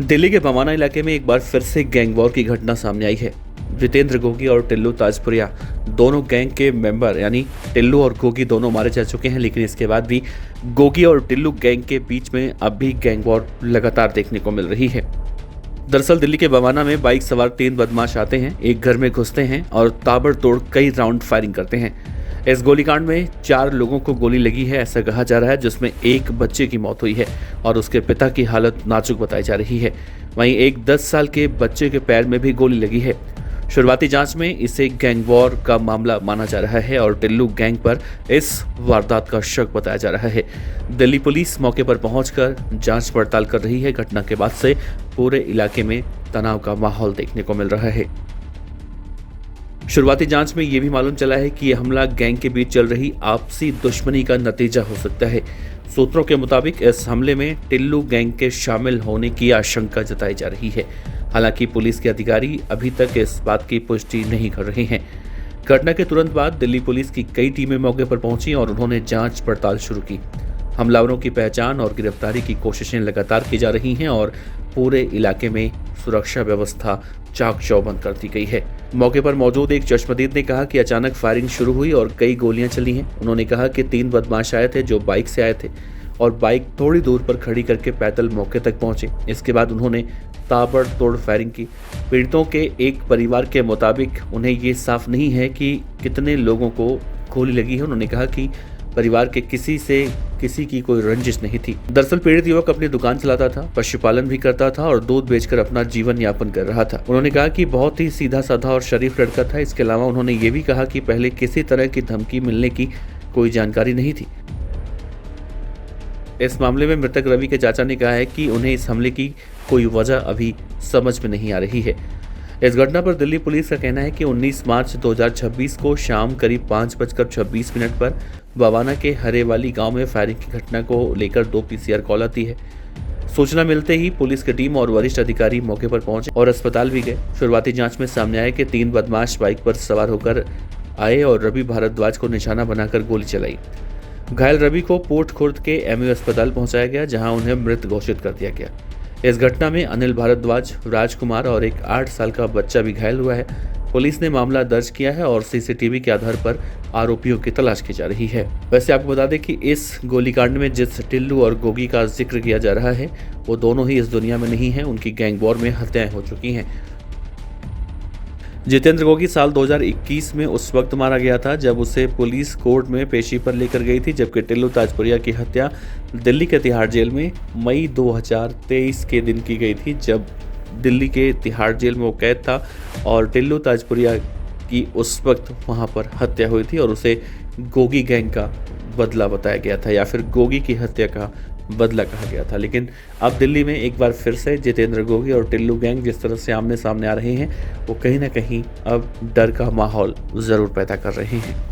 दिल्ली के बवाना इलाके में एक बार फिर से गैंग वॉर की घटना सामने आई है। जितेंद्र गोगी और टिल्लू ताजपुरिया दोनों गैंग के मेंबर यानी टिल्लू और गोगी दोनों मारे जा चुके हैं, लेकिन इसके बाद भी गोगी और टिल्लू गैंग के बीच में अब भी गैंग वॉर लगातार देखने को मिल रही है। दरअसल दिल्ली के बवाना में बाइक सवार 3 बदमाश आते हैं, एक घर में घुसते हैं और ताबड़तोड़ कई राउंड फायरिंग करते हैं। इस गोलीकांड में 4 लोगों को गोली लगी है, ऐसा कहा जा रहा है, जिसमें एक बच्चे की मौत हुई है और उसके पिता की हालत नाजुक बताई जा रही है। वहीं एक 10 साल के बच्चे के पैर में भी गोली लगी है। शुरुआती जांच में इसे गैंग वॉर का मामला माना जा रहा है और टिल्लू गैंग पर इस वारदात का शक बताया जा रहा है। दिल्ली पुलिस मौके पर पहुंचकर जांच पड़ताल कर रही है। घटना के बाद से पूरे इलाके में तनाव का माहौल देखने को मिल रहा है। शुरुआती जांच में यह भी मालूम चला है कि यह हमला गैंग के बीच चल रही आपसी दुश्मनी का नतीजा हो सकता है। सूत्रों के मुताबिक इस हमले में टिल्लू गैंग के शामिल होने की आशंका जताई जा रही है। हालांकि पुलिस के अधिकारी अभी तक इस बात की पुष्टि नहीं कर रहे हैं। घटना के तुरंत बाद दिल्ली पुलिस की कई टीमें मौके पर पहुंची और उन्होंने जांच पड़ताल शुरू की। हमलावरों की पहचान और गिरफ्तारी की कोशिशें लगातार की जा रही हैं और पूरे इलाके में सुरक्षा व्यवस्था चाक चौबंद कर दी गई है। मौके पर मौजूद एक चश्मदीद ने कहा कि अचानक फायरिंग शुरू हुई और कई गोलियां चली हैं। उन्होंने कहा कि 3 बदमाश आए थे जो बाइक से आए थे और बाइक थोड़ी दूर पर खड़ी करके पैदल मौके तक पहुंचे। इसके बाद उन्होंने ताबड़तोड़ फायरिंग की। पीड़ितों के एक परिवार के मुताबिक उन्हें ये साफ नहीं है कि कितने लोगों को गोली लगी है। उन्होंने कहा कि परिवार के किसी की कोई रंजिश नहीं थी। दरअसल पीड़ित युवक अपनी दुकान चलाता था, पशुपालन भी करता था और दूध बेचकर अपना जीवन यापन कर रहा था। उन्होंने कहा कि बहुत ही सीधा साधा और शरीफ लड़का था। इसके अलावा उन्होंने ये भी कहा कि पहले किसी तरह की धमकी मिलने की कोई जानकारी नहीं थी। इस मामले में मृतक रवि के चाचा ने कहा है कि उन्हें इस हमले की कोई वजह अभी समझ में नहीं आ रही है। इस घटना पर दिल्ली पुलिस का कहना है कि 19 मार्च 2026 को शाम करीब 5:26 पर बवाना के हरेवाली गांव में फायरिंग की घटना को लेकर 2 पीसीआर कॉल आती है। सूचना मिलते ही पुलिस की टीम और वरिष्ठ अधिकारी मौके पर पहुंचे और अस्पताल भी गए। शुरुआती जांच में सामने आया कि 3 बदमाश बाइक पर सवार होकर आए और रवि भारद्वाज को निशाना बनाकर गोली चलाई। घायल रवि को पोर्ट खुर्द के एमयू अस्पताल पहुंचाया गया, जहां उन्हें मृत घोषित कर दिया गया। इस घटना में अनिल भारद्वाज, राजकुमार और एक 8 साल का बच्चा भी घायल हुआ है। पुलिस ने मामला दर्ज किया है और सीसीटीवी के आधार पर आरोपियों की तलाश की जा रही है। वैसे आपको बता दें कि इस गोलीकांड में जिस टिल्लू और गोगी का जिक्र किया जा रहा है वो दोनों ही इस दुनिया में नहीं है। उनकी गैंग वॉर में हत्याएं हो चुकी हैं। जितेंद्र गोगी साल 2021 में उस वक्त मारा गया था जब उसे पुलिस कोर्ट में पेशी पर लेकर गई थी, जबकि टिल्लू ताजपुरिया की हत्या दिल्ली के तिहाड़ जेल में मई 2023 के दिन की गई थी, जब दिल्ली के तिहाड़ जेल में वो कैद था और टिल्लू ताजपुरिया की उस वक्त वहां पर हत्या हुई थी और उसे गोगी गैंग का बदला बताया गया था या फिर गोगी की हत्या का बदला कहा गया था। लेकिन अब दिल्ली में एक बार फिर से जितेंद्र गोगी और टिल्लू गैंग जिस तरह से आमने सामने आ रहे हैं वो कहीं ना कहीं अब डर का माहौल ज़रूर पैदा कर रहे हैं।